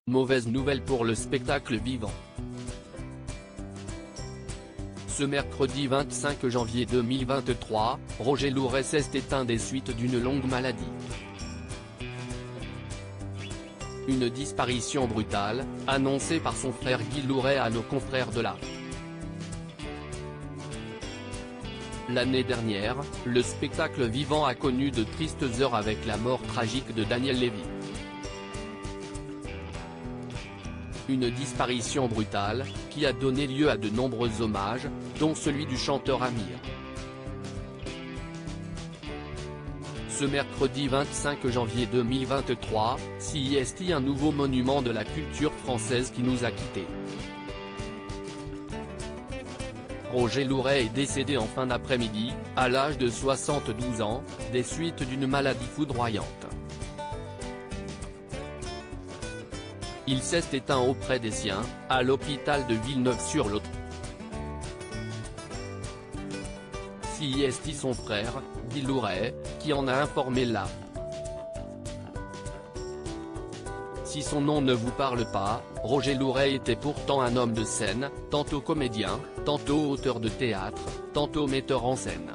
Mauvaise nouvelle pour le spectacle vivant. Ce mercredi 25 janvier 2023, Roger Louret s'est éteint des suites d'une longue maladie. Une disparition brutale, annoncée par son frère Guy Louret à nos confrères de la. L'année dernière, le spectacle vivant a connu de tristes heures avec la mort tragique de Daniel Lévy. Une disparition brutale, qui a donné lieu à de nombreux hommages, dont celui du chanteur Amir. Ce mercredi 25 janvier 2023, CIST, un nouveau monument de la culture française qui nous a quittés. Roger Louret est décédé en fin d'après-midi, à l'âge de 72 ans, des suites d'une maladie foudroyante. Il s'est éteint auprès des siens, à l'hôpital de Villeneuve-sur-Lot. CIST, son frère, Guy Louret, qui en a informé la. Si son nom ne vous parle pas, Roger Louret était pourtant un homme de scène, tantôt comédien, tantôt auteur de théâtre, tantôt metteur en scène.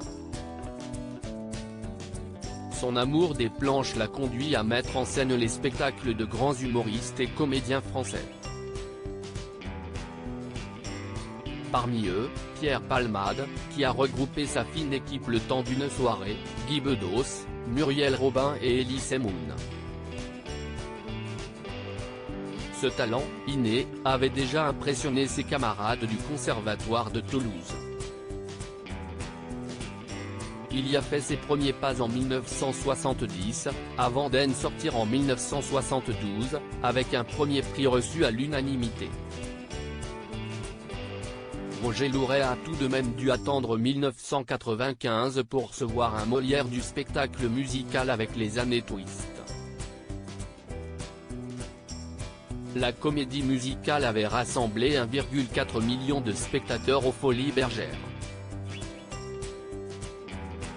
Son amour des planches l'a conduit à mettre en scène les spectacles de grands humoristes et comédiens français. Parmi eux, Pierre Palmade, qui a regroupé sa fine équipe le temps d'une soirée, Guy Bedos, Muriel Robin et Elie Semoun. Ce talent, inné, avait déjà impressionné ses camarades du Conservatoire de Toulouse. Il y a fait ses premiers pas en 1970, avant d'en sortir en 1972, avec un premier prix reçu à l'unanimité. Roger Louret a tout de même dû attendre 1995 pour recevoir un Molière du spectacle musical avec Les Années Twist. La comédie musicale avait rassemblé 1,4 million de spectateurs aux Folies Bergères.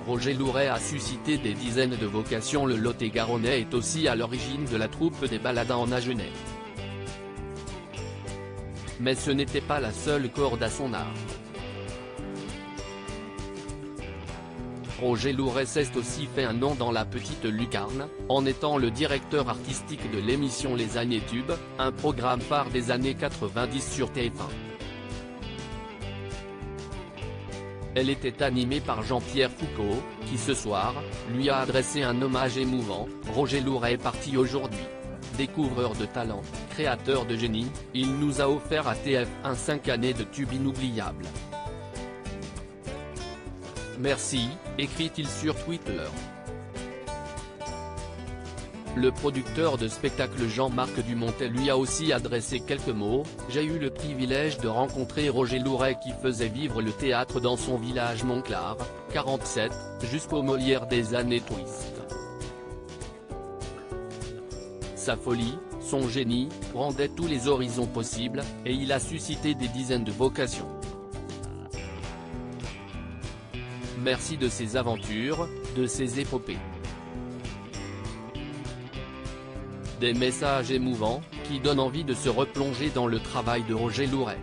Roger Louret a suscité des dizaines de vocations. Le Lot-et-Garonnais est aussi à l'origine de la troupe des Baladins en Agenais. Mais ce n'était pas la seule corde à son arc. Roger Louret s'est aussi fait un nom dans la petite lucarne, en étant le directeur artistique de l'émission Les Années Tubes, un programme phare des années 90 sur TF1. Elle était animée par Jean-Pierre Foucault, qui ce soir, lui a adressé un hommage émouvant. Roger Louret est parti aujourd'hui. Découvreur de talent, créateur de génie, il nous a offert à TF1 5 années de tubes inoubliables. Merci, écrit-il sur Twitter. Le producteur de spectacle Jean-Marc Dumontet lui a aussi adressé quelques mots. J'ai eu le privilège de rencontrer Roger Louret qui faisait vivre le théâtre dans son village Montclar, 47, jusqu'au Molière des Années Twist. Sa folie, son génie, rendait tous les horizons possibles, et il a suscité des dizaines de vocations. Merci de ses aventures, de ses épopées. Des messages émouvants, qui donnent envie de se replonger dans le travail de Roger Louret.